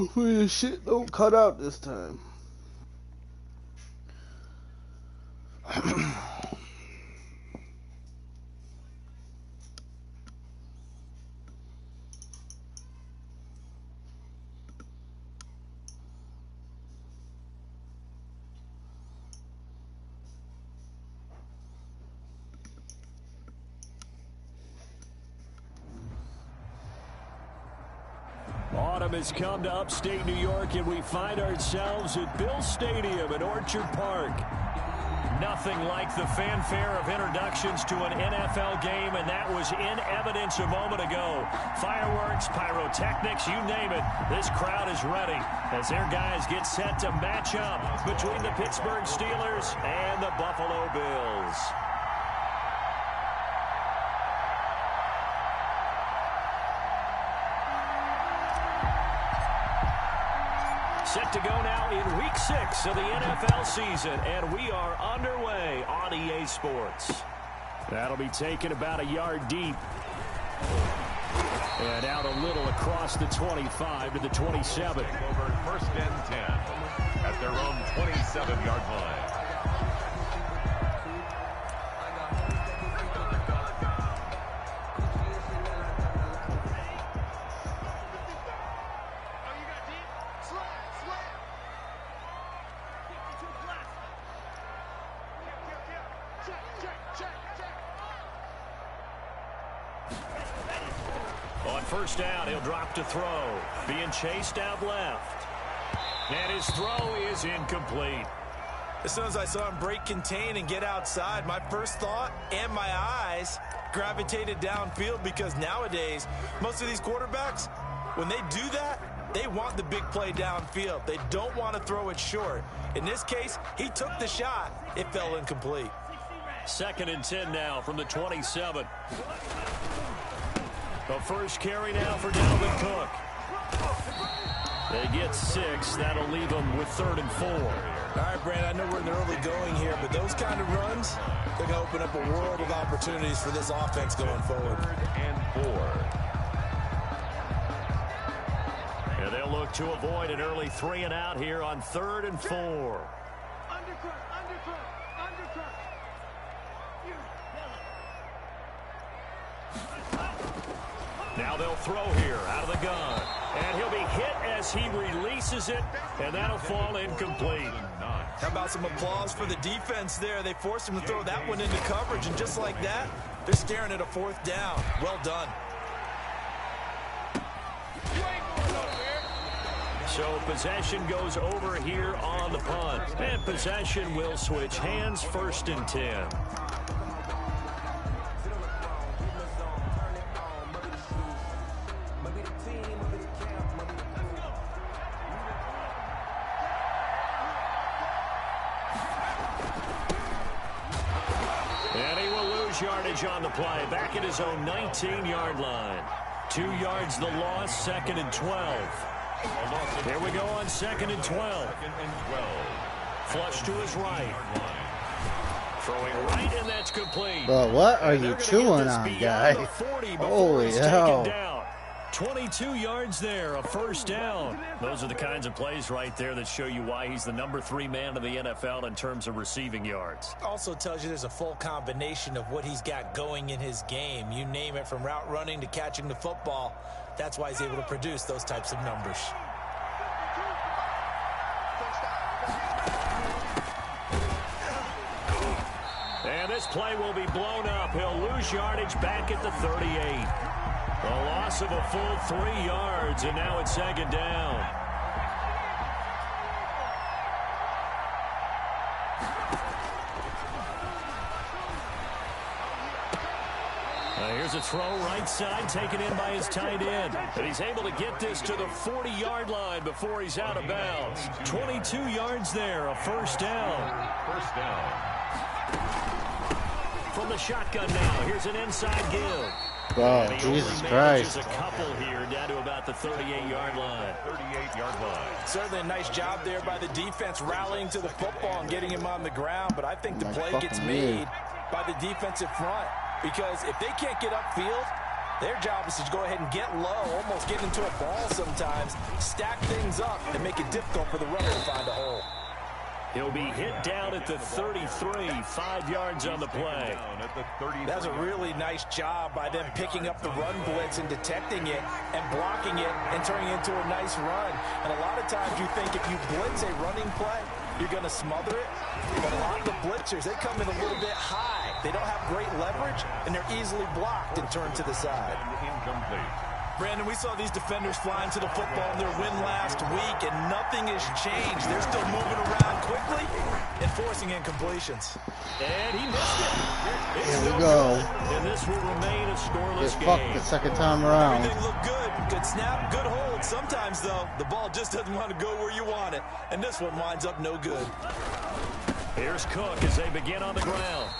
Hopefully the shit don't cut out this time. Autumn has come to upstate New York, and we find ourselves at Bill Stadium in Orchard Park. Nothing like the fanfare of introductions to an NFL game, and that was in evidence a moment ago. Fireworks, pyrotechnics, you name it. This crowd is ready as their guys get set to match up between the Pittsburgh Steelers and the Buffalo Bills. Set to go now in Week 6 of the NFL season, and we are underway on EA Sports. That'll be taken about a yard deep. And out a little across the 25 to the 27. Over first and 10 at their own 27-yard line. On first down, he'll drop to throw. Being chased out left. And his throw is incomplete. As soon as I saw him break contain and get outside, my first thought and my eyes gravitated downfield, because nowadays, most of these quarterbacks, when they do that, they want the big play downfield. They don't want to throw it short. In this case, he took the shot. It fell incomplete. 2nd and 10 now from the 27. The first carry now for Dalvin Cook. They get 6. That'll leave them with 3rd and 4. All right, Brand, I know we're in the early going here, but those kind of runs, they're going to open up a world of opportunities for this offense going forward. 3rd and 4. And they'll look to avoid an early 3 and out here on 3rd and 4. Now they'll throw here out of the gun. And he'll be hit as he releases it, and that'll fall incomplete. How about some applause for the defense there? They forced him to throw that one into coverage, and just like that, they're staring at a 4th down. Well done. So possession goes over here on the punt. And possession will switch hands, 1st and 10. Yardage on the play, back at his own 19-yard line. 2 yards the loss, 2nd and 12. Here we go on 2nd and 12. Flush to his right. Throwing right, and that's complete. Bro, what are you chewing on, guy? Holy hell. 22 yards there, a 1st down. Those are the kinds of plays right there that show you why he's the number 3 man in the NFL in terms of receiving yards. Also tells you there's a full combination of what he's got going in his game. You name it, from route running to catching the football. That's why he's able to produce those types of numbers. And this play will be blown up. He'll lose yardage back at the 38. A loss of a full 3 yards, and now it's 2nd down. Here's a throw right side, taken in by his tight end. And he's able to get this to the 40-yard line before he's out of bounds. 22 yards there, a 1st down. 1st down. From the shotgun now, here's an inside give. Oh, Jesus Christ. A couple here down to about the 38-yard line. 38-yard line. Certainly a nice job there by the defense rallying to the football and getting him on the ground, but I think the play gets made by the defensive front, because if they can't get upfield, Their job is to go ahead and get low, almost get into a ball sometimes, stack things up, and make it difficult for the runner to find a hole. He'll be hit down at the 33, 5 yards on the play. That's a really nice job by them picking up the run blitz and detecting it and blocking it and turning it into a nice run. And a lot of times you think if you blitz a running play, you're going to smother it. But a lot of the blitzers, they come in a little bit high. They don't have great leverage, and they're easily blocked and turned to the side. Incomplete. Brandon, we saw these defenders flying to the football in their win last week, and nothing has changed. They're still moving around quickly and forcing incompletions. And he missed it. Here we go. And this will remain a scoreless Get fucked game. the second time around. Everything looked good. Good snap, good hold. Sometimes, though, the ball just doesn't want to go where you want it, and this one winds up no good. Here's Cook as they begin on the ground.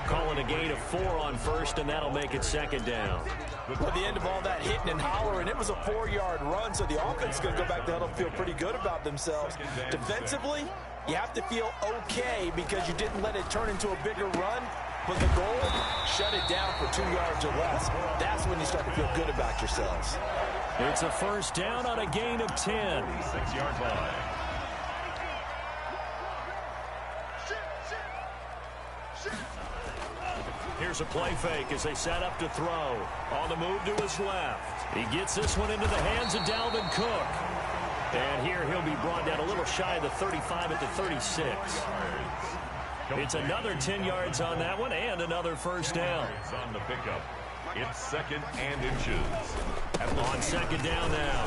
Calling a gain of 4 on first, and that'll make it second down. At the end of all that hitting and hollering, it was a 4-yard run, so the offense is going to go back to huddle and feel pretty good about themselves. Defensively, you have to feel okay because you didn't let it turn into a bigger run, but the goal, shut it down for 2 yards or less. That's when you start to feel good about yourselves. It's a first down on a gain of 10. 6-yard line. Here's a play fake as they set up to throw. On the move to his left. He gets this one into the hands of Dalvin Cook. And here he'll be brought down a little shy of the 35 at the 36. It's another 10 yards on that one and another first down. On the pickup. It's second and inches. On second down now.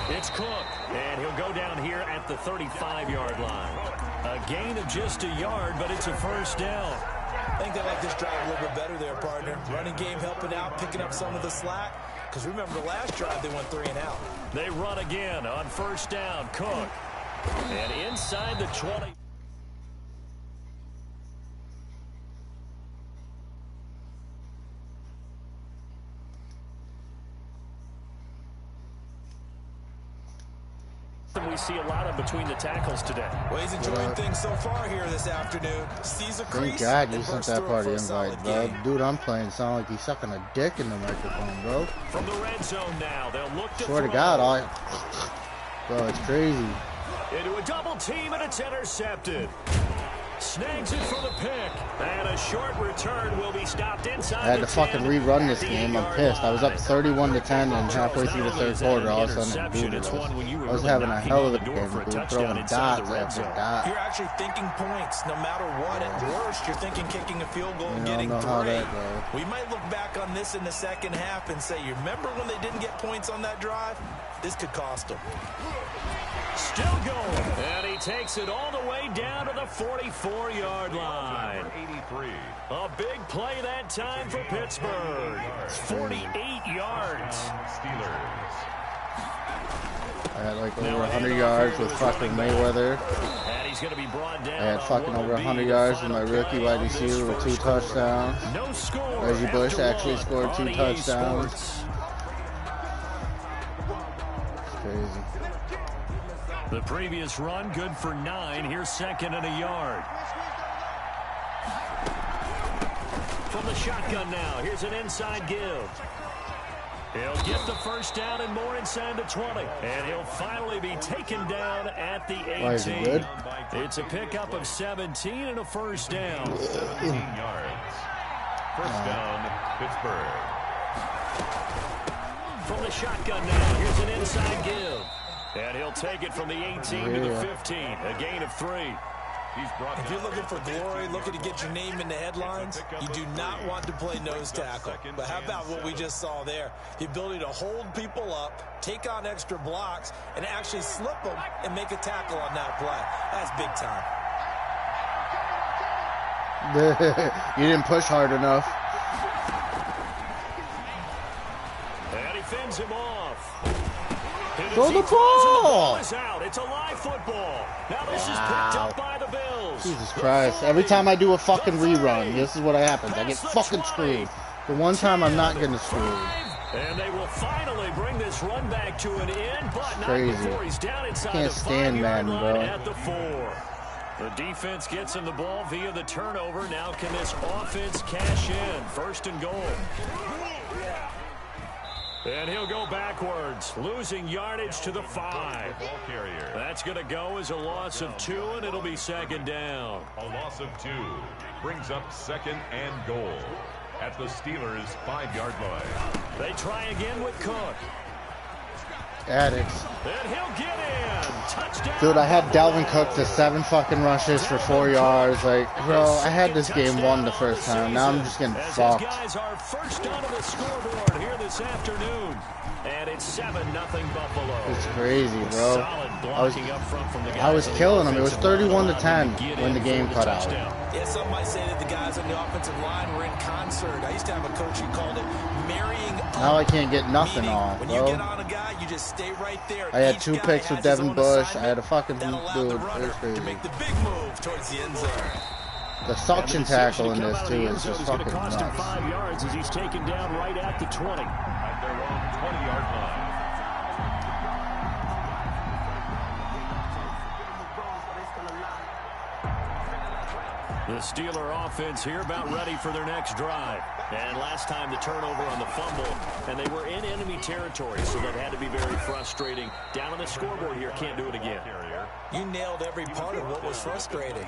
It's Cook. And he'll go down here at the 35-yard line. A gain of just a yard, but it's a first down. I think they like this drive a little bit better there, partner. Running game helping out, picking up some of the slack. Because remember, the last drive, they went 3 and out. They run again on first down. Cook. And inside the 20. We see a lot of between the tackles today. Well, he's enjoying things so far here this afternoon. Sees a crease. Thank God you sent that party invite, bro. Dude, I'm playing sound like he's sucking a dick in the microphone, bro. From the red zone now, they'll look to Swear to God, bro, it's crazy. Into a double team, and it's intercepted. Snags it for the pick. And a short return will be stopped inside. I had to fucking rerun this game. I'm pissed. I was up 31-10 and halfway through the third quarter, all of a sudden, dude, I was having a hell of a game, dude, throwing dots after dots. You're actually thinking points no matter what. At worst, you're thinking kicking a field goal and getting 3. We might look back on this in the second half and say, you remember when they didn't get points on that drive? This could cost them. Still going. And he takes it all the way down to the 44-yard line. 83. A big play that time for Pittsburgh. 48 yards. Steelers. I had like over 100 yards with fucking Mayweather. And he's going to be brought down. I had fucking over 100 yards with my rookie wide receiver with 2 touchdowns. No score. Reggie Bush actually scored 2 touchdowns. It's crazy. The previous run, good for 9. Here's second and a yard. From the shotgun now, here's an inside give. He'll get the first down and more inside the 20. And he'll finally be taken down at the 18. Why is it good? It's a pickup of 17 and a first down. 17 yards. First down, Pittsburgh. From the shotgun now, here's an inside give. And he'll take it from the 18 to the 15. A gain of 3. If you're looking for glory, looking to get your name in the headlines, you do not want to play nose tackle. But how about what we just saw there? The ability to hold people up, take on extra blocks, and actually slip them and make a tackle on that play. That's big time. You didn't push hard enough. And he fends him off. Throw the ball! It's a live football. Now this is picked up by the Bills. Jesus Christ. Every time I do a fucking rerun, this is what happens. I get fucking screwed. The one time I'm not getting screwed. And they will finally bring this run back to an end, but not before he's down inside Can't the stand 5-yard Madden, line bro. at the 4. The defense gets him the ball via the turnover. Now can this offense cash in? First and goal. And he'll go backwards, losing yardage to the 5. That's going to go as a loss of 2, and it'll be second down. A loss of 2 brings up second and goal at the Steelers' 5-yard line. They try again with Cook. Addicts. And he'll get in. Touchdown. Dude, I had Dalvin Cook to 7 fucking rushes for 4 yards. Like, bro, I had this game won the first time. Now I'm just getting fucked. Guys are first onto the scoreboard here this afternoon. And it's 7-0 Buffalo. It's crazy, bro. Solid blocking up front from the guys. I was killing them. It was 31-10 when the game cut out. Yeah, some might say that the guys on the offensive line were in concert. I used to have a coach who called it marrying up. Now I can't get nothing off, when bro. you get on a guy, you just stay right there. I had 2 picks with Devin Bush. I had a fucking dude. It was crazy. To make the big move towards the end zone. The suction tackle in this too is just fucking nuts. 5 yards as he's taken down right at the 20. At their own 20-yard line. The Steeler offense here about ready for their next drive. And last time the turnover on the fumble, and they were in enemy territory, so that had to be very frustrating. Down on the scoreboard here, can't do it again. You nailed every part of what was frustrating.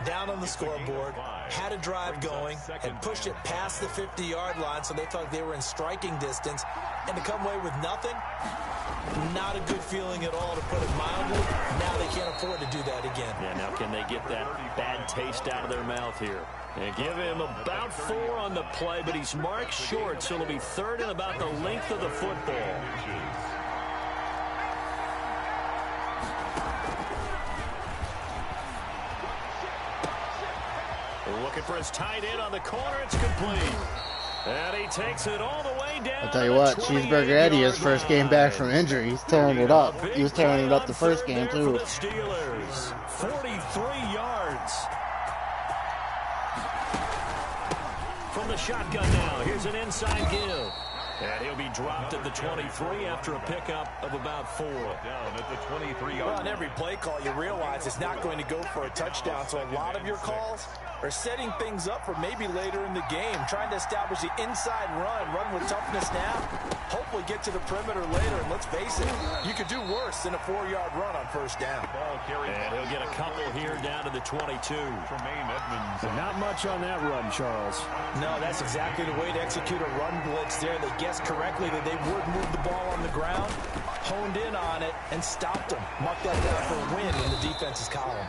Down on the scoreboard, had a drive going, had pushed it past the 50-yard line, so they thought they were in striking distance, and to come away with nothing, not a good feeling at all, to put it mildly. Now they can't afford to do that again. Yeah, now can they get that bad taste out of their mouth here? And give him about 4 on the play, but he's marked short, so it'll be 3rd and about the length of the football. Looking for his tight end on the corner. It's complete. And he takes it all the way down. I'll tell you what, Cheeseburger Eddie, his first game back from injury, he's tearing it up. He was tearing it up the first game too. Steelers, 43 yards. From the shotgun now, here's an inside give. And he'll be dropped at the 23 after a pickup of about 4. Down at the 23-yard Well, on every play call, you realize it's not going to go for a touchdown, so a lot of your calls are setting things up for maybe later in the game, trying to establish the inside run with toughness now, hopefully get to the perimeter later, and let's face it, you could do worse than a 4-yard run on first down. And he'll get a couple here down to the 22. Tremaine Edmonds. Not much on that run, Charles. No, that's exactly the way to execute a run blitz there. They guessed correctly that they would move the ball on the ground, honed in on it, and stopped them. Mark that down for a win in the defense's column.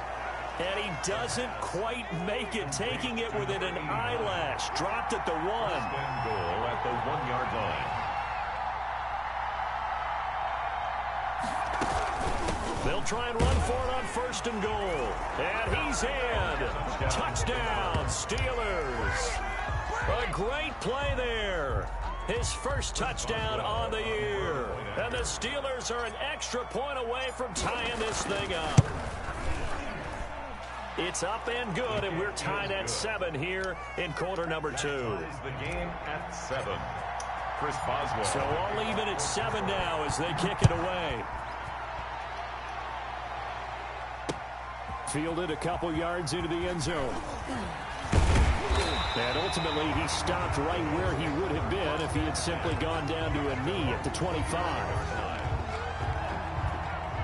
And he doesn't quite make it, taking it within an eyelash. Dropped at the 1. And goal at the 1-yard line. They'll try and run for it on 1st and goal. And he's in. Touchdown, Steelers. A great play there. His first touchdown on the year. And the Steelers are an extra point away from tying this thing up. It's up and good, and we're tied at 7 here in quarter number 2. The game at 7. Chris Boswell. So all even at 7 now as they kick it away. Fielded a couple yards into the end zone. And ultimately, he stopped right where he would have been if he had simply gone down to a knee at the 25.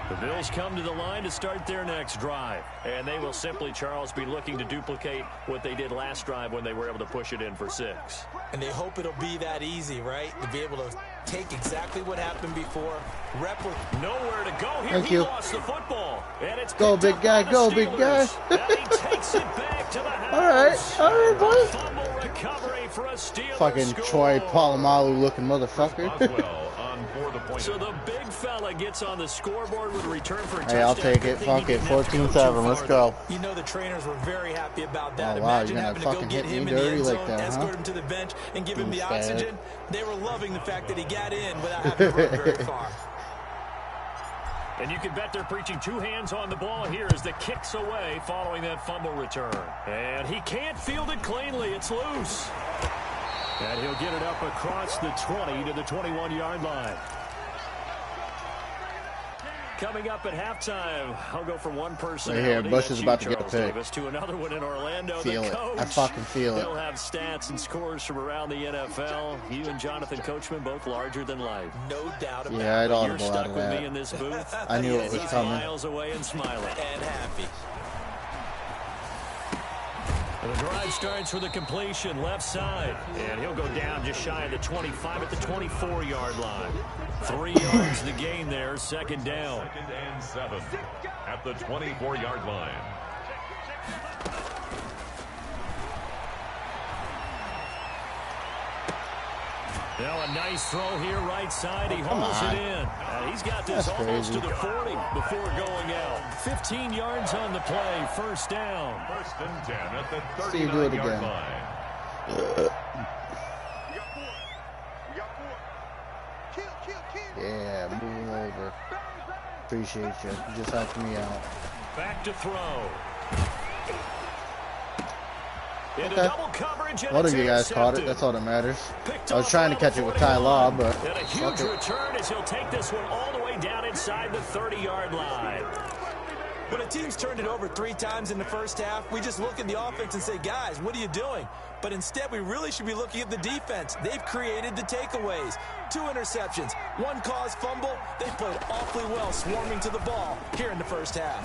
The Bills come to the line to start their next drive. And they will simply, Charles, be looking to duplicate what they did last drive when they were able to push it in for 6. And they hope it'll be that easy, right? To be able to take exactly what happened before, replicate. Nowhere to go here. Thank he you. lost the football. And it's Go, big guy. Go, big guy. And he takes it back to the house. All right, boy. Fumble recovery for a Steelers Fucking score. Troy Polamalu looking motherfucker. Boswell on for the point. So the big fella gets on the scoreboard with a return for a touchdown. Hey, I'll take it. Fuck it. 14-7. Let's go. You know the trainers were very happy about that. Oh, wow, Imagine you're having gonna to go fucking get hit him me in the dirty end like zone, that, huh? escort him to the bench, and give him the Douchebag. oxygen. They were loving the fact that he got in without having to run very far. And you can bet they're preaching 2 hands on the ball here as the kick's away following that fumble return. And he can't field it cleanly. It's loose. And he'll get it up across the 20 to the 21-yard line. coming up at halftime. I'll go from one person right here. Bush is about to get a pick. To another one in Orlando. Feel it. I fucking feel it. He'll have stats and scores from around the NFL. You and Jonathan Coachman both larger than life. No doubt about it. Yeah, I'd You're audible stuck out of with that. me in this booth. I knew it was coming. Miles away and smiling. And happy. The drive starts with a completion left side. And he'll go down just shy of the 25 at the 24-yard line. 3 yards the gain there, second down. 2nd and 7 at the 24-yard line. Now a nice throw here right side. He hauls it in. He's got this almost to the 40 before going out. 15 yards on the play. First down. 1st and 10 at the again. 39-yard line. Yeah, moving over. Appreciate you. You just helped me out. Back to throw. Into Okay. double coverage, and One it's of you guys caught it. intercepted. That's all that matters. Picked I was off trying to around catch the it with Ty 41. Law, but And a huge fuck it. return as he'll take this one all the way down inside the 30-yard line. When a team's turned it over 3 times in the first half, we just look at the offense and say, guys, what are you doing? But instead, we really should be looking at the defense. They've created the takeaways. 2 interceptions, 1 caused fumble. They played awfully well swarming to the ball here in the first half.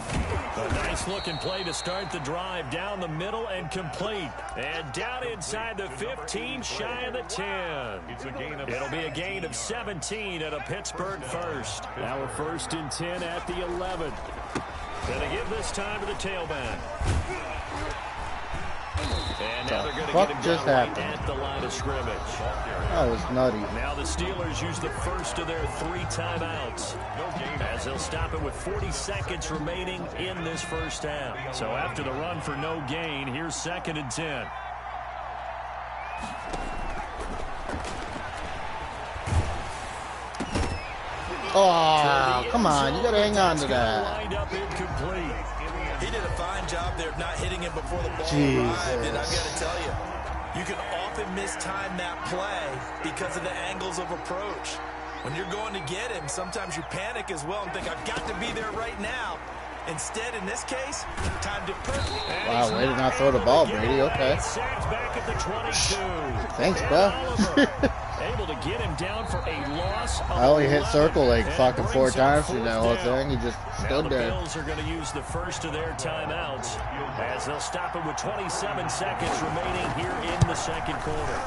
A nice-looking play to start the drive down the middle and complete. And down inside the 15, shy of the 10. It'll be a gain of 17 at a Pittsburgh first. Now a 1st and 10 at the 11. Going to give this time to the tailback. And now they're going to get him just down right happened? at the line of scrimmage. That was nutty. Now the Steelers use the first of their 3 timeouts, as they'll stop it with 40 seconds remaining in this first half. So after the run for no gain, here's 2nd and 10. Oh, come on. You got to hang on to that. Lined up incomplete. He did a fine job there of not hitting it before the ball Jesus. arrived. And I've got to tell you, you can often mistime that play because of the angles of approach. When you're going to get him, sometimes you panic as well and think, I've got to be there right now. Instead, in this case, timed it perfectly. Wow, way to not throw the ball, Brady. Okay. Sacked back at the 22. Thanks, bro. Able to get him down for a loss. I only hit circle like fucking 4 times through that whole thing. He just stood The there. Bills are going to use the first of their timeouts as they'll stop it with 27 seconds remaining here in the second quarter.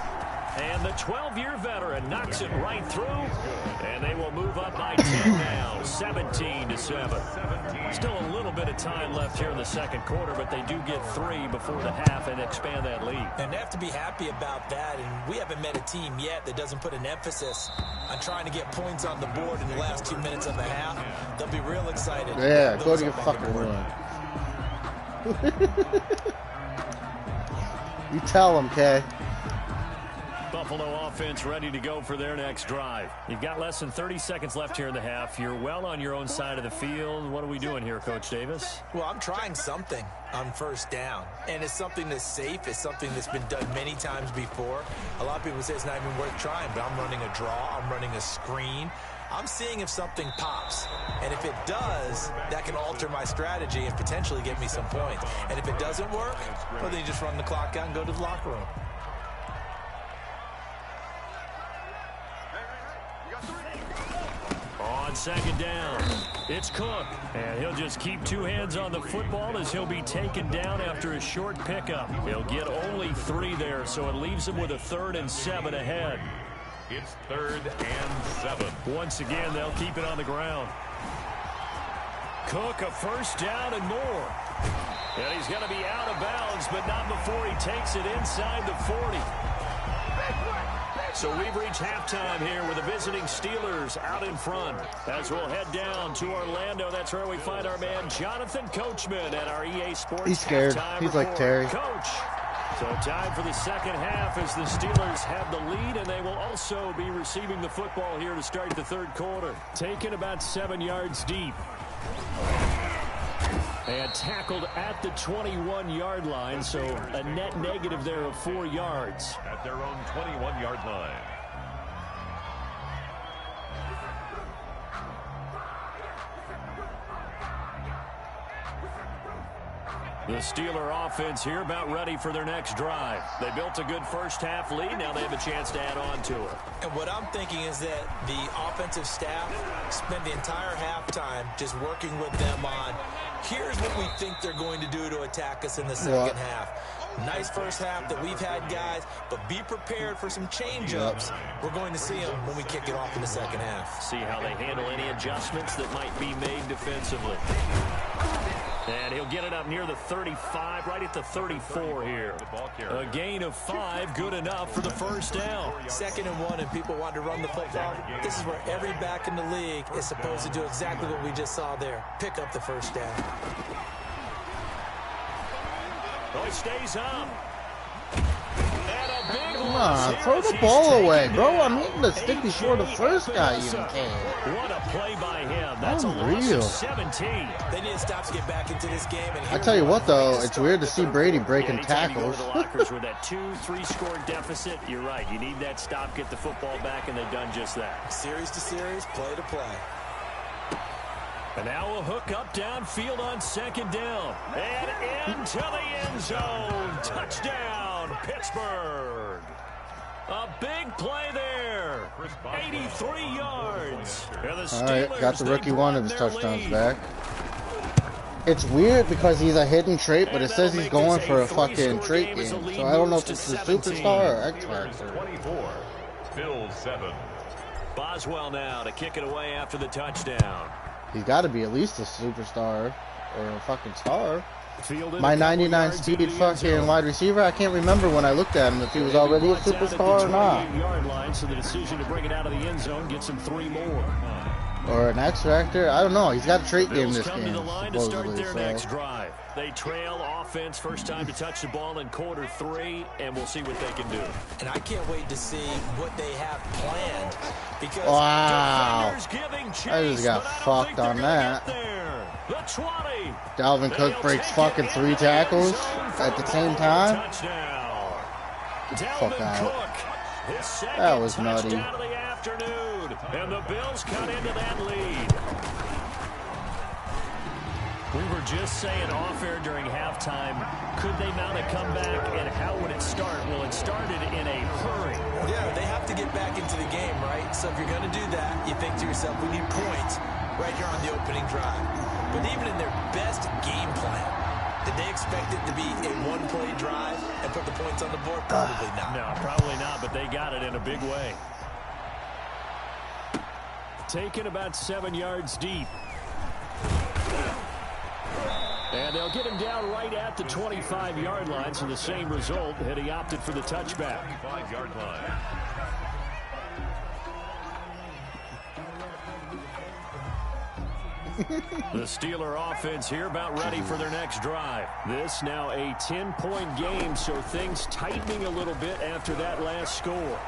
And the 12-year veteran knocks it right through, and they will move up by 10 now, 17-7. Still a little bit of time left here in the second quarter, but they do get 3 before the half and expand that lead. And they have to be happy about that, and we haven't met a team yet that doesn't put an emphasis on trying to get points on the board in the last 2 minutes of the half. They'll be real excited. Yeah, go to your fucking room. You tell them, Kay. Buffalo offense ready to go for their next drive. You've got less than 30 seconds left here in the half. You're well on your own side of the field. What are we doing here, Coach Davis? Well, I'm trying something on first down, and it's something that's safe. It's something that's been done many times before. A lot of people say it's not even worth trying, but I'm running a draw. I'm running a screen. I'm seeing if something pops, and if it does, that can alter my strategy and potentially get me some points. And if it doesn't work, well, then you just run the clock out and go to the locker room. On second down, it's Cook. And he'll just keep 2 hands on the football as he'll be taken down after a short pickup. He'll get only 3 there, so it leaves him with a 3rd and 7 ahead. It's 3rd and 7. Once again, they'll keep it on the ground. Cook, a first down and more. And he's going to be out of bounds, but not before he takes it inside the 40. So we've reached halftime here with the visiting Steelers out in front. As we'll head down to Orlando, that's where we find our man Jonathan Coachman at our EA Sports. He's scared. He's like Terry. Coach. So time for the second half as the Steelers have the lead, and they will also be receiving the football here to start the third quarter. Taken about 7 yards deep. And tackled at the 21-yard line, so a net negative there of 4 yards. At their own 21-yard line. The Steeler offense here about ready for their next drive. They built a good first-half lead. Now they have a chance to add on to it. And what I'm thinking is that the offensive staff spent the entire halftime just working with them on, here's what we think they're going to do to attack us in the second half. Nice first half that we've had, guys, but be prepared for some change-ups. We're going to see them when we kick it off in the second half. See how they handle any adjustments that might be made defensively. And he'll get it up near the 35, right at the 34 here. A gain of 5, good enough for the first down. 2nd and 1, and people want to run the football. This is where every back in the league is supposed to do exactly what we just saw there. Pick up the first down. Oh, he stays up. Come on, throw the ball away, bro. I'm hitting the stick before the first guy even came. What a play by him. That's unreal. A loss of 17. They need to stop to get back into this game. And I tell you what, though, it's weird to see Brady breaking tackles. The lockers with that 2-3 score deficit. You're right. You need that stop, get the football back, and they've done just that. Series to series, play to play. And now a hook up downfield on 2nd down. And into the end zone. Touchdown, Pittsburgh. A big play there. 83 yards. All right, got the rookie one of his touchdowns back. It's weird because he's a hidden trait, but it says he's going for a fucking trait game. So I don't know if it's a superstar or X Factor. 24, Bills 7. Boswell now to kick it away after the touchdown. He's got to be at least a superstar or a fucking star. My 99 speed fucking wide receiver, I can't remember when I looked at him if he was already a superstar or not. Yard line, so the decision to bring it out of the end zone gets him 3 more. Or an X Factor, I don't know. He's got a trait game this game, to the line to start supposedly. their So. next drive. They trail offense, first time to touch the ball in quarter 3, and we'll see what they can do. And I can't wait to see what they have planned. Because Wow, giving chase, I just got fucked on that. The 20. Dalvin Cook breaks fucking 3 tackles at the same time. Touchdown. Get the fuck Dalvin out. Cook, his second That was nutty. touchdown of the afternoon, and the Bills cut into that lead. We were just saying off-air during halftime, could they mount a comeback, and how would it start? Well, it started in a hurry. Yeah, they have to get back into the game, right? So if you're going to do that, you think to yourself, we need points right here on the opening drive. But even in their best game plan, did they expect it to be a one-play drive and put the points on the board? Probably not. No, probably not, but they got it in a big way. Taken about 7 yards deep. And they'll get him down right at the 25-yard line, so the same result had he opted for the touchback. 25-yard line. The Steeler offense here about ready for their next drive. This now a 10-point game, so things tightening a little bit after that last score.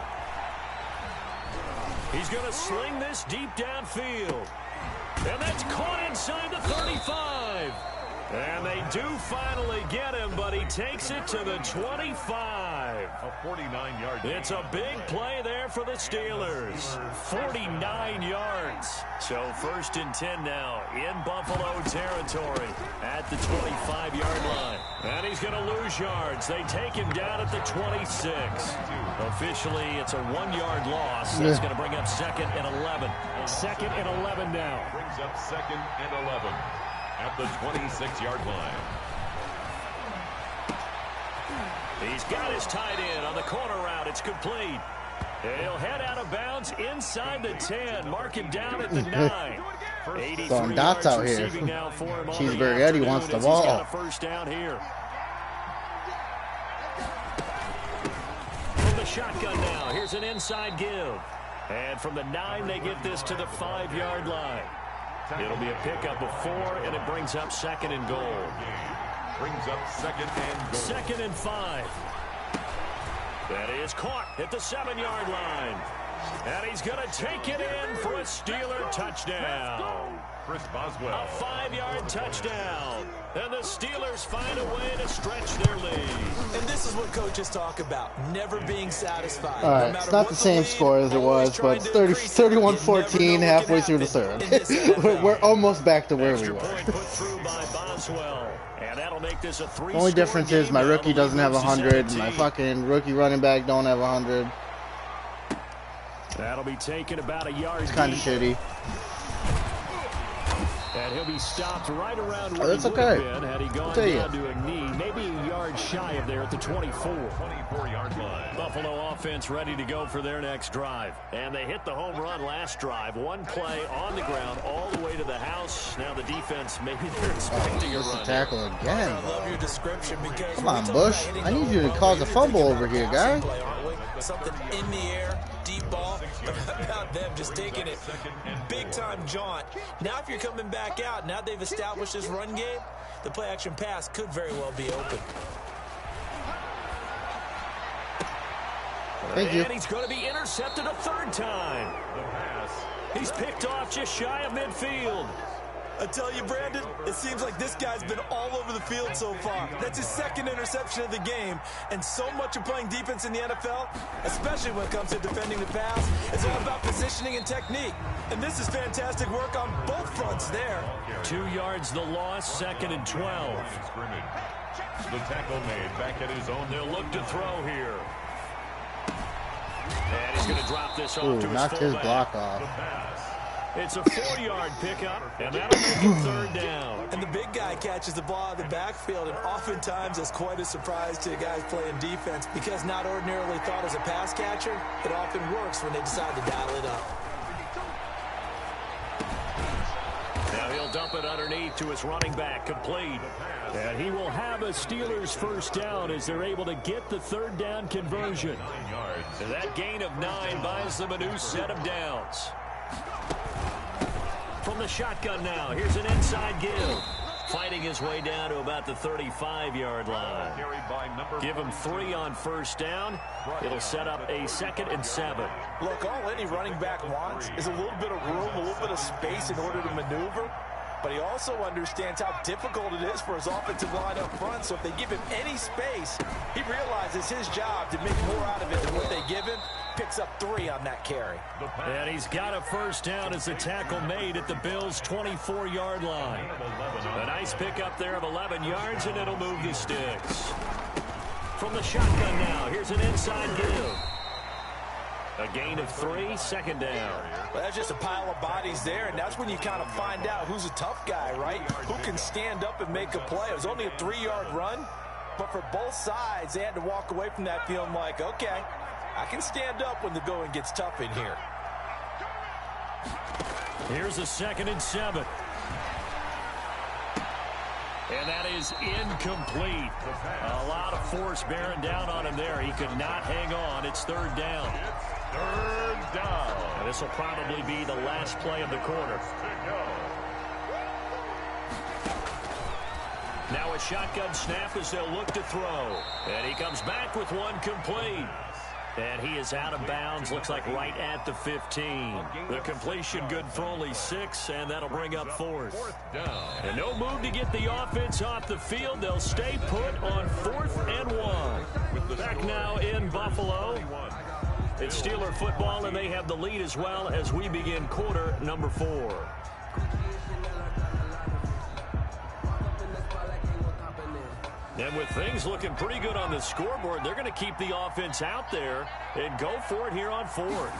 He's going to sling this deep downfield. And that's caught inside the 35. And they do finally get him, but he takes it to the 25. A 49-yard gain. It's a big play there for the Steelers. 49 yards. So 1st and 10 now in Buffalo territory at the 25-yard line. And he's going to lose yards. They take him down at the 26. Officially, it's a 1-yard loss. That's going to bring up 2nd and 11. 2nd and 11 now. Brings up 2nd and 11. At the 26-yard line. He's got his tight end on the corner route. It's complete. He'll head out of bounds inside the 10. Mark him down at the 9. Throwing dots out here. Cheeseburger Eddie wants the ball. He's got a first down here. From the shotgun now, here's an inside give. And from the 9, they get this to the 5-yard line. It'll be a pickup of 4, and it brings up 2nd and goal. Brings up 2nd and goal. 2nd and 5. That is caught at the 7-yard line. And he's going to take it in for a Steeler touchdown. Chris Boswell. A 5-yard touchdown. And the Steelers find a way to stretch their lead. And this is what coaches talk about, never being satisfied. All right, it's not the same score as it was, but it's 31-14 halfway through the third. We're almost back to where we were. Put through by Boswell. And that'll make this a 3-score Only difference is my rookie doesn't have 100, and my 17. fucking rookie running back don't have 100. That'll be taken about a yard. It's kind of shitty. And he'll be stopped right around where That's he would okay. have been had he gone down to a knee, maybe a yard shy of there at the 24. 24-yard line. Buffalo offense ready to go for their next drive. And they hit the home run last drive. One play on the ground all the way to the house. Now the defense, maybe they're expecting a Just a run. tackle again, I love bro. your description because Come on, Bush. I need you to cause a fumble over here, guy. Something in the air, deep ball. About them just taking it big time jaunt. Now if you're coming back out, now they've established this run game, the play action pass could very well be open. Thank you. And he's going to be intercepted a third time. The pass. He's picked off just shy of midfield. I tell you, Brandon, it seems like this guy's been all over the field so far. That's his second interception of the game. And so much of playing defense in the NFL, especially when it comes to defending the pass, is all about positioning and technique. And this is fantastic work on both fronts there. 2 yards the loss, 2nd and 12. Scrimmage. The tackle made back at his own. They'll look to throw here. And he's going to drop this off Ooh, to his knocked his fullback. block The off. pass. It's a 4-yard pickup, and that'll make it third down. And the big guy catches the ball out of the backfield, and oftentimes that's quite a surprise to guys playing defense because not ordinarily thought as a pass catcher, it often works when they decide to dial it up. Now he'll dump it underneath to his running back, complete. And he will have a Steelers first down as they're able to get the third down conversion. 9 yards. So that gain of 9 buys them a new set of downs. From the shotgun now, here's an inside give. Fighting his way down to about the 35-yard line. Carried by number Give him 3 on first down. It'll set up a 2nd and 7. Look, all any running back wants is a little bit of room, a little bit of space in order to maneuver. But he also understands how difficult it is for his offensive line up front. So if they give him any space, he realizes his job to make more out of it than what they give him. Picks up 3 on that carry. And he's got a first down as the tackle made at the Bills' 24-yard line. A nice pickup there of 11 yards, and it'll move the sticks. From the shotgun now, here's an inside give. A gain of 3, 2nd down. Well, that's just a pile of bodies there, and that's when you kind of find out who's a tough guy, right? Who can stand up and make a play. It was only a 3-yard run, but for both sides, they had to walk away from that feeling like, okay, I can stand up when the going gets tough in here. Here's a 2nd and 7. And that is incomplete. A lot of force bearing down on him there. He could not hang on. It's 3rd down. Third down. And this will probably be the last play of the quarter. Now a shotgun snap as they'll look to throw. And he comes back with one complete. And he is out of bounds, looks like right at the 15. The completion good for only 6, and that'll bring up 4th. And no move to get the offense off the field. They'll stay put on 4th and 1. Back now in Buffalo. It's Steeler football, and they have the lead as well as we begin quarter number 4. And with things looking pretty good on the scoreboard, they're going to keep the offense out there and go for it here on 4th.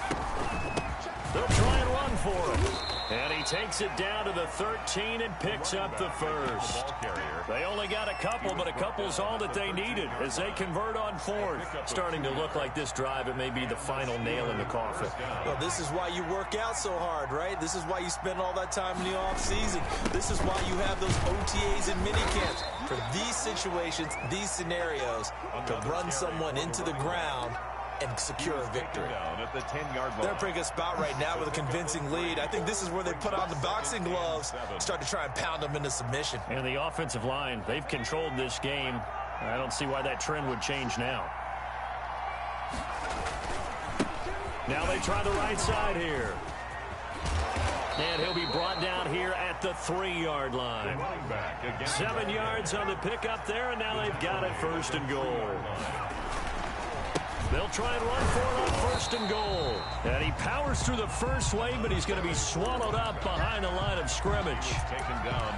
They'll try and run for him. And he takes it down to the 13 and picks up the first. They only got a couple, but a couple's all that they needed as they convert on 4th. Starting to look like this drive, it may be the final nail in the coffin. Well, this is why you work out so hard, right? This is why you spend all that time in the offseason. This is why you have those OTAs and minicamps. For these situations, these scenarios, to run someone into the ground and secure a victory. At the 10-yard line. They're in a pretty good spot right now with a convincing lead. I think this is where they put on the boxing gloves, start to try and pound them into submission. And the offensive line, they've controlled this game. I don't see why that trend would change now. Now they try the right side here. And he'll be brought down here at the 3-yard line. 7 yards on the pickup there, and now they've got it 1st and goal. They'll try and run for it on 1st and goal. And he powers through the first wave, but he's going to be swallowed up behind the line of scrimmage.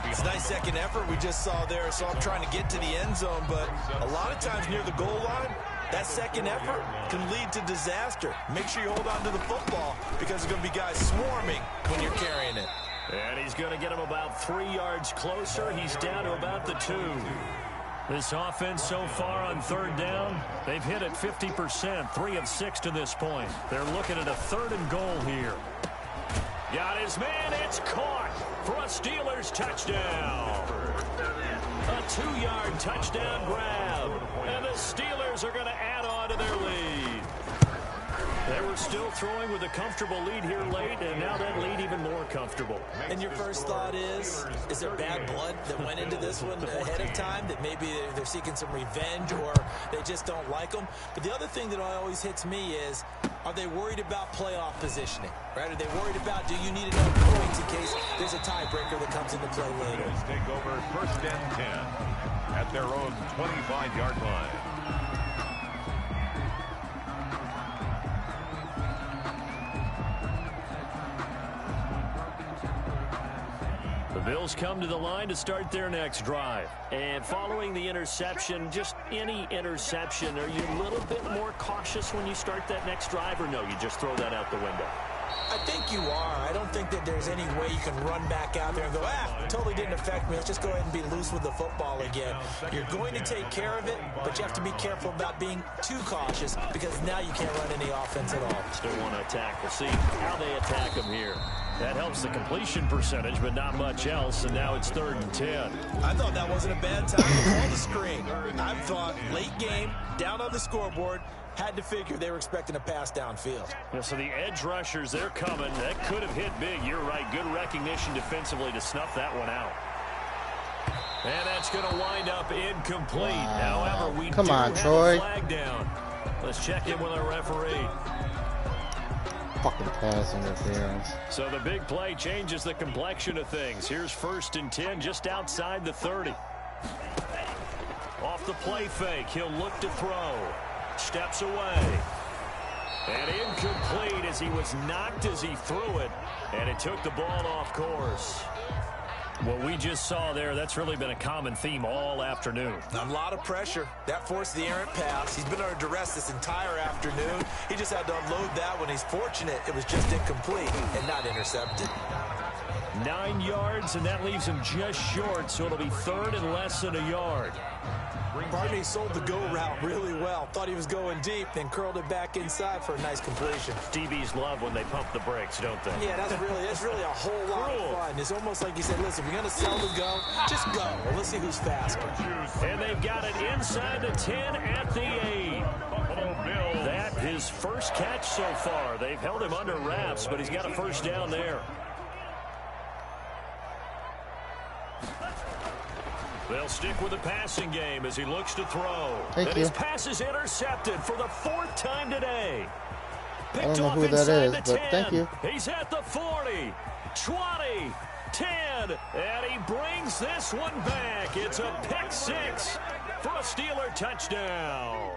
It's a nice second effort we just saw there. So I'm trying to get to the end zone, but a lot of times near the goal line, that second effort can lead to disaster. Make sure you hold on to the football because there's going to be guys swarming when you're carrying it. And he's going to get him about 3 yards closer. He's down to about the 2. This offense so far on 3rd down, they've hit it 50%, 3 of 6 to this point. They're looking at a 3rd and goal here. Got his man, it's caught for a Steelers touchdown. A 2-yard touchdown grab, and the Steelers are going to add on to their lead. They were still throwing with a comfortable lead here late, and now that lead even more comfortable. And your first thought is there bad blood that went into this one ahead of time, that maybe they're seeking some revenge or they just don't like them? But the other thing that always hits me is, are they worried about playoff positioning? Right? Are they worried about, do you need enough points in case there's a tiebreaker that comes into play later? Take over 1st and 10 at their own 25-yard line. Bills come to the line to start their next drive. And following the interception, just any interception, are you a little bit more cautious when you start that next drive, or no, you just throw that out the window? I think you are. I don't think that there's any way you can run back out there and go, it totally didn't affect me. Let's just go ahead and be loose with the football again. You're going to take care of it, but you have to be careful about being too cautious because now you can't run any offense at all. Still want to attack. We'll see how they attack him here. That helps the completion percentage, but not much else, and now it's 3rd and 10. I thought that wasn't a bad time to call the screen. I thought late game, down on the scoreboard, had to figure they were expecting a pass downfield. Yeah, so the edge rushers, they're coming. That could have hit big. You're right. Good recognition defensively to snuff that one out. And that's going to wind up incomplete. Wow. However, we Come do on, have Troy. a flag down. Let's check in with our referee. Fucking pass interference. So the big play changes the complexion of things. Here's 1st and 10 just outside the 30. Off the play fake, he'll look to throw. Steps away. And incomplete as he was knocked as he threw it. And it took the ball off course. What we just saw there, that's really been a common theme all afternoon. A lot of pressure. That forced the errant pass. He's been under duress this entire afternoon. He just had to unload that one. He's fortunate it was just incomplete and not intercepted. 9 yards, and that leaves him just short, so it'll be 3rd and less than a yard. Barney sold the go route really well. Thought he was going deep, then curled it back inside for a nice completion. DBs love when they pump the brakes, don't they? Yeah, that's really a whole lot of fun. It's almost like you said, listen, we're going to sell the go. Just go. Well, let's see who's faster. And they've got it inside the 10 at the 8. That his first catch so far. They've held him under wraps, but he's got a 1st down there. They'll stick with the passing game as he looks to throw. Thank and you. his pass is intercepted for the 4th time today. I don't know who that is, but thank you. He's at the 40, 20, 10, and he brings this one back. It's a pick 6 for a Steeler touchdown.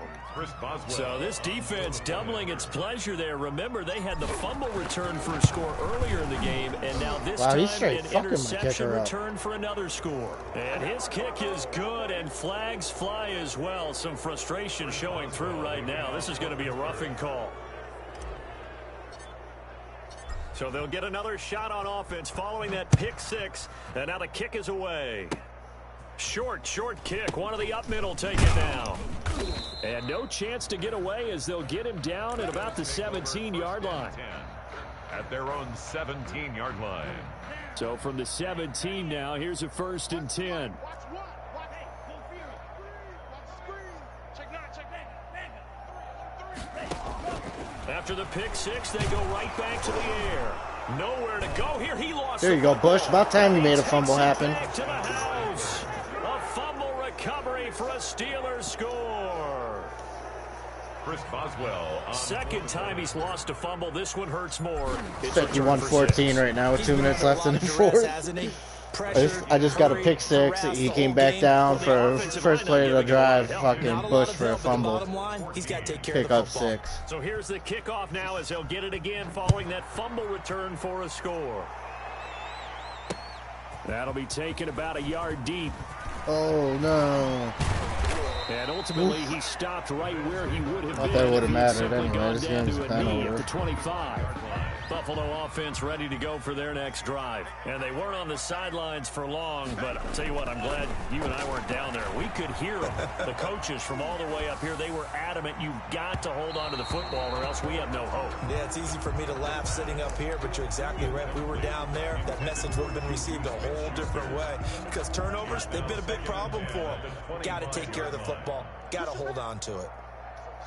So this defense doubling its pleasure there. Remember, they had the fumble return for a score earlier in the game, and now this time an interception return for another score. And his kick is good, and flags fly as well. Some frustration showing through right now. This is going to be a roughing call. So they'll get another shot on offense following that pick 6, and now the kick is away. Short kick. One of the up middle take it down. And no chance to get away as they'll get him down at about the 17-yard line. At their own 17-yard line. So from the 17 now, here's a 1st and 10. After the pick 6, they go right back to the air. Nowhere to go here. He lost. There you go, Bush. About time you made a fumble happen. Back to the house. A fumble recovery for a Steelers score. Chris Boswell. Second time he's lost a fumble. This one hurts more. 51-14 right now with 2 minutes left in the fourth. I just got a pick six. He came back down for first play of the drive. Fucking Bush for a fumble. Pick up 6. So here's the kickoff now as he'll get it again following that fumble return for a score. That'll be taken about a yard deep. Oh, no. And ultimately, he stopped right where he would have been. I thought that would have mattered anyway. anyway. This game's been over. At the 25. Buffalo offense ready to go for their next drive. And they weren't on the sidelines for long, but I'll tell you what, I'm glad you and I weren't down there. We could hear them. The coaches from all the way up here, they were adamant, you've got to hold on to the football or else we have no hope. Yeah, it's easy for me to laugh sitting up here, but you're exactly right. If we were down there, that message would have been received a whole different way. Because turnovers, they've been a big problem for them. Got to take care of the football. Got to hold on to it.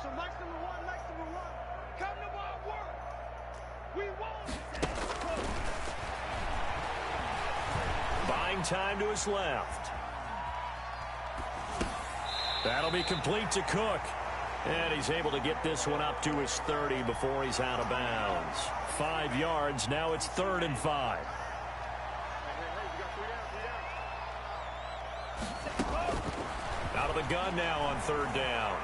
So next number one, come to my work. We won't. Buying time to his left. That'll be complete to Cook. And he's able to get this one up to his 30 before he's out of bounds. 5 yards. Now it's 3rd and 5. Out of the gun now on 3rd down.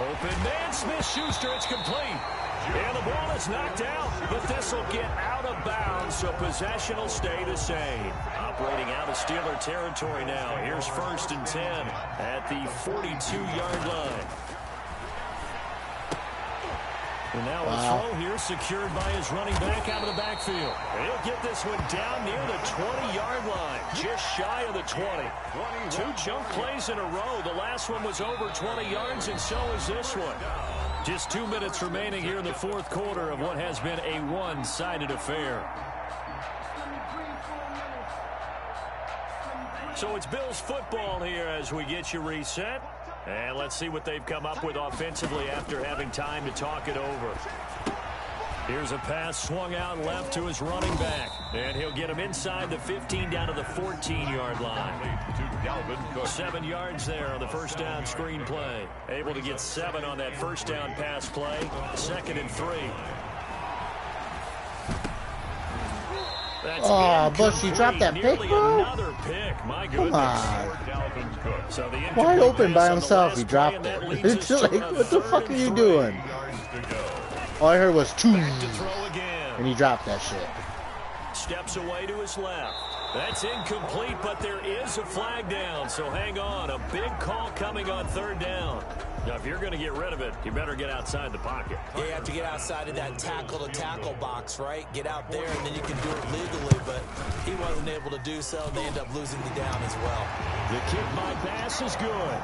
Open man, Smith-Schuster, it's complete. And the ball is knocked out, but this will get out of bounds, so possession will stay the same. Operating out of Steeler territory now. Here's 1st and 10 at the 42-yard line. And now a throw here secured by his running back out of the backfield. He'll get this one down near the 20-yard line, just shy of the 20. 2 chunk plays in a row. The last one was over 20 yards, and so is this one. Just 2 minutes remaining here in the 4th quarter of what has been a one-sided affair. So it's Bills football here as we get you reset. And let's see what they've come up with offensively after having time to talk it over. Here's a pass swung out left to his running back. And he'll get him inside the 15 down to the 14-yard line. 7 yards there on the first down screen play. Able to get 7 on that first down pass play. 2nd and 3. Oh, Bush, you dropped that pick, bro? Another pick. My goodness. Come on. So Wide open by himself, he dropped it. It's like, what the fuck are you doing? All I heard was 2, and he dropped that shit. Steps away to his left. That's incomplete, but there is a flag down, so hang on. A big call coming on 3rd down. Now, if you're going to get rid of it, you better get outside the pocket. Yeah, you have to get outside of that tackle-to-tackle box, right? Get out there, and then you can do it legally, but he wasn't able to do so, and they end up losing the down as well. The kick by Bass is good.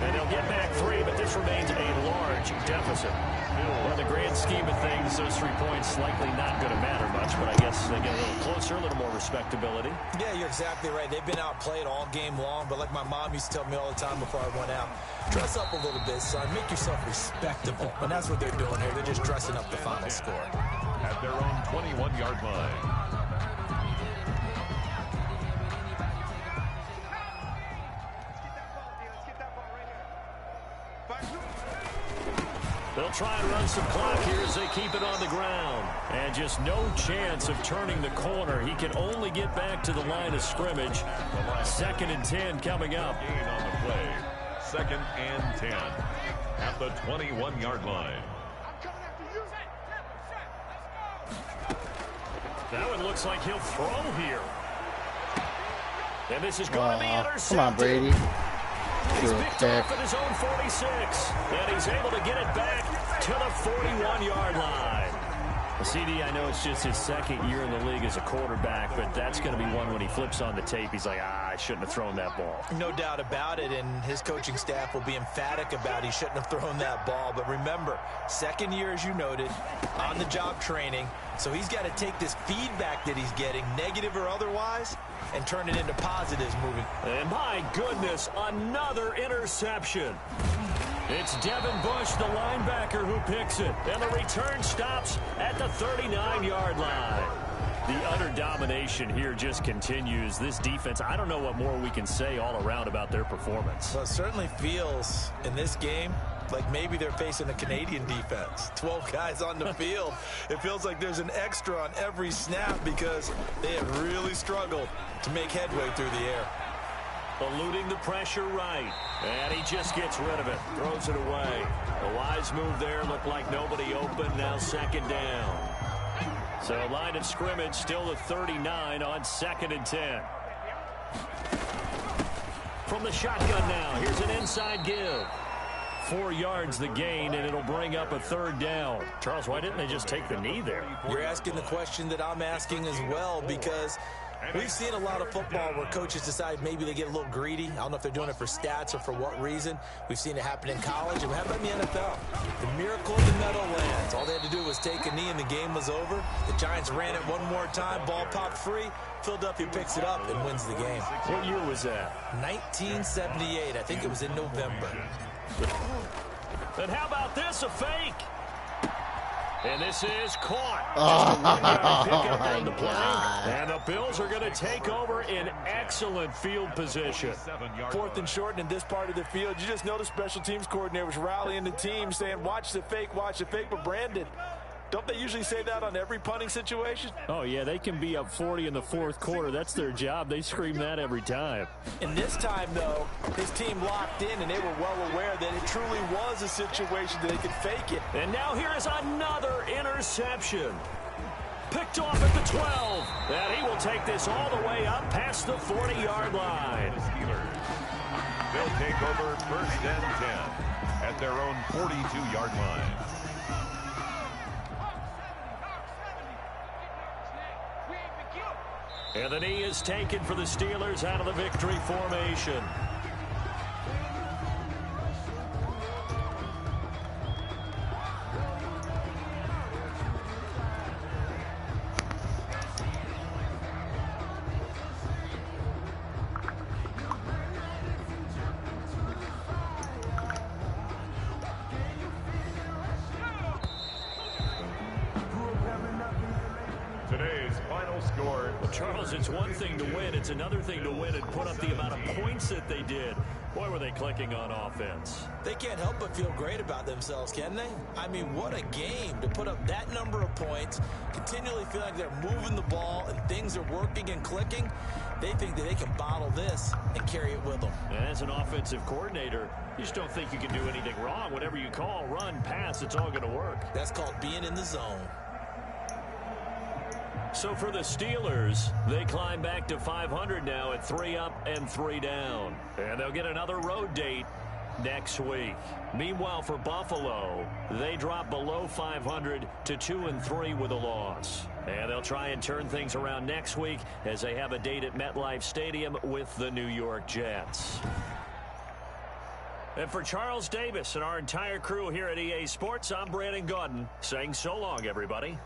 And they'll get back 3, but this remains a large deficit. Well, in the grand scheme of things, those 3 points likely not going to matter much, but I guess they get a little closer, a little more respectability. Yeah, you're exactly right. They've been outplayed all game long, but like my mom used to tell me all the time before I went out, dress up a little bit, son. Make yourself respectable. And that's what they're doing here. They're just dressing up the final score. At their own 21-yard line. They'll try and run some clock here as they keep it on the ground. And just no chance of turning the corner. He can only get back to the line of scrimmage. 2nd and 10 coming up. Gain on the play. 2nd and 10 at the 21-yard line. Now it looks like he'll throw here. And this is going to be intercepted. Come on, Brady. He's picked off at his own 46. And he's able to get it back to the 41-yard line. CD, I know it's just his 2nd year in the league as a quarterback, but that's going to be one when he flips on the tape. He's like, I shouldn't have thrown that ball. No doubt about it, and his coaching staff will be emphatic about he shouldn't have thrown that ball. But remember, 2nd year, as you noted, on-the-job training. So he's got to take this feedback that he's getting, negative or otherwise, and turn it into positives moving. And my goodness, another interception. It's Devin Bush, the linebacker, who picks it. And the return stops at the 39-yard line. The utter domination here just continues. This defense, I don't know what more we can say all around about their performance. Well, it certainly feels in this game like maybe they're facing a Canadian defense. 12 guys on the field. It feels like there's an extra on every snap because they have really struggled to make headway through the air. Eluding the pressure right. And he just gets rid of it. Throws it away. A wise move there. Looked like nobody open. Now second down. So line of scrimmage still the 39 on 2nd and 10. From the shotgun now. Here's an inside give. 4 yards the gain, and it'll bring up a 3rd down. Charles, why didn't they just take the knee there? You're asking the question that I'm asking as well, because we've seen a lot of football where coaches decide maybe they get a little greedy. I don't know if they're doing it for stats or for what reason. We've seen it happen in college, and how about in the NFL? The miracle of the Meadowlands. All they had to do was take a knee, and the game was over. The Giants ran it one more time. Ball popped free. Philadelphia picks it up and wins the game. What year was that? 1978. I think it was in November. And how about this, a fake? And this is caught. Oh, my God. And the Bills are going to take over in excellent field position. 4th and short, and in this part of the field, you just notice special teams coordinator was rallying the team, saying, watch the fake, watch the fake. But Brandon, don't they usually say that on every punting situation? Oh, yeah, they can be up 40 in the 4th quarter. That's their job. They scream that every time. And this time, though, his team locked in, and they were well aware that it truly was a situation that they could fake it. And now here is another interception. Picked off at the 12. And he will take this all the way up past the 40-yard line. They'll take over 1st and 10 at their own 42-yard line. And the knee is taken for the Steelers out of the victory formation. Today's final score. Well, Charles, it's one thing to win. It's another thing to win and put up the amount of points that they did. Boy, were they clicking on offense. They can't help but feel great about themselves, can they? I mean, what a game to put up that number of points, continually feel like they're moving the ball and things are working and clicking. They think that they can bottle this and carry it with them. And as an offensive coordinator, you just don't think you can do anything wrong. Whatever you call, run, pass, it's all going to work. That's called being in the zone. So for the Steelers, they climb back to 500 now at 3 up and 3 down. And they'll get another road date next week. Meanwhile, for Buffalo, they drop below 500 to 2-3 with a loss. And they'll try and turn things around next week as they have a date at MetLife Stadium with the New York Jets. And for Charles Davis and our entire crew here at EA Sports, I'm Brandon Gaudin saying so long, everybody.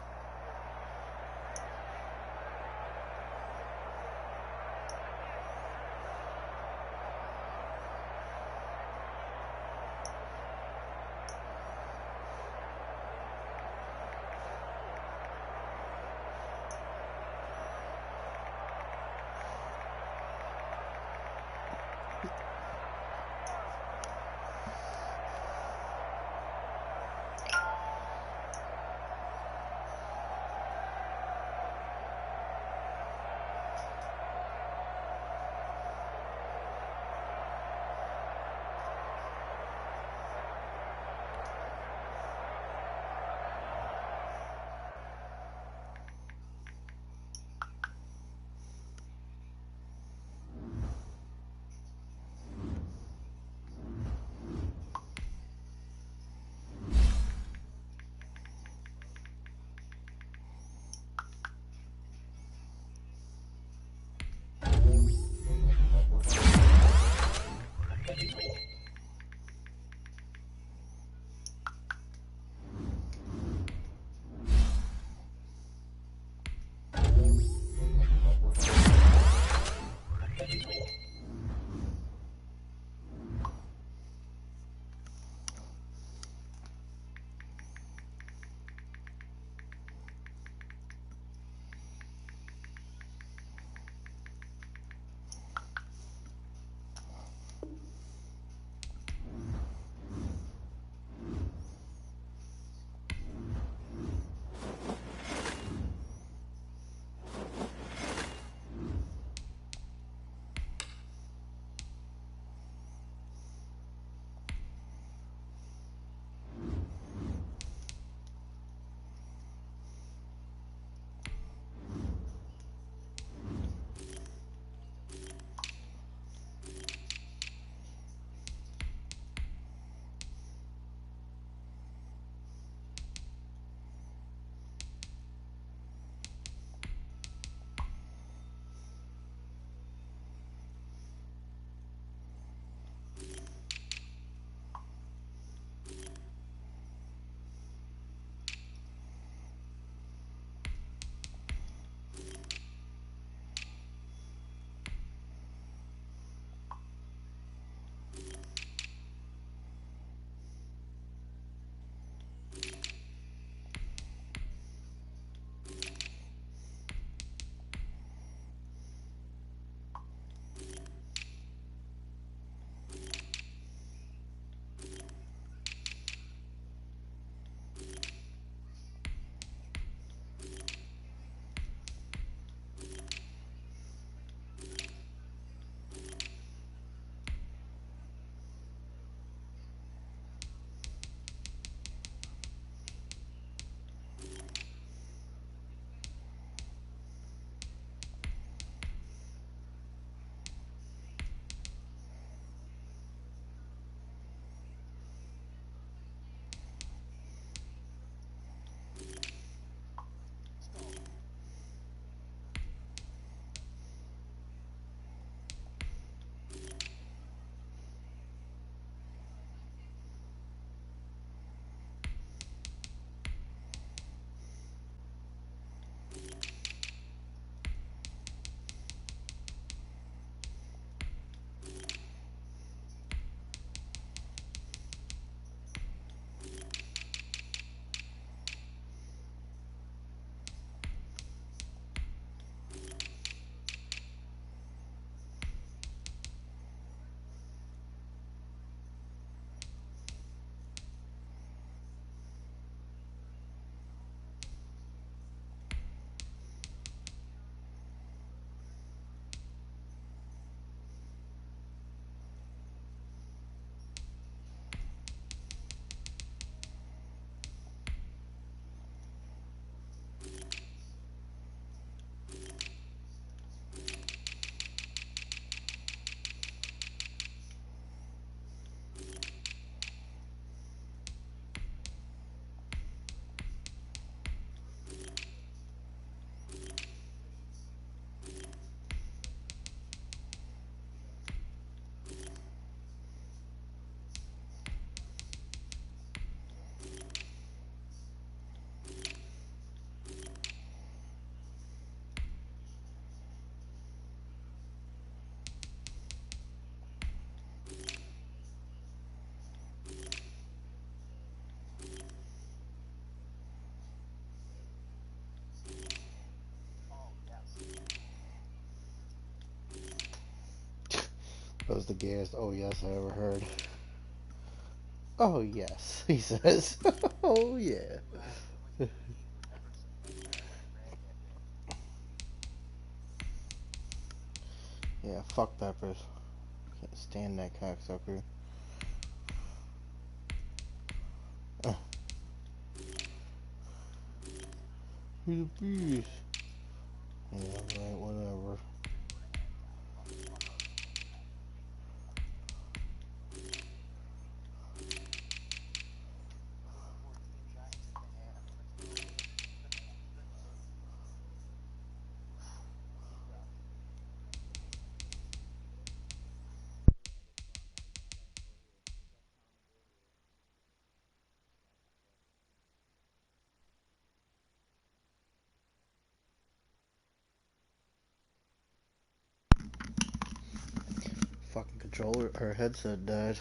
was the gayest "oh yes" I ever heard. Oh yes, he says. Oh yeah. Yeah, fuck Peppers. Can't stand that cocksucker. He's a beast. Yeah, right, whatever. Fucking controller, her headset died.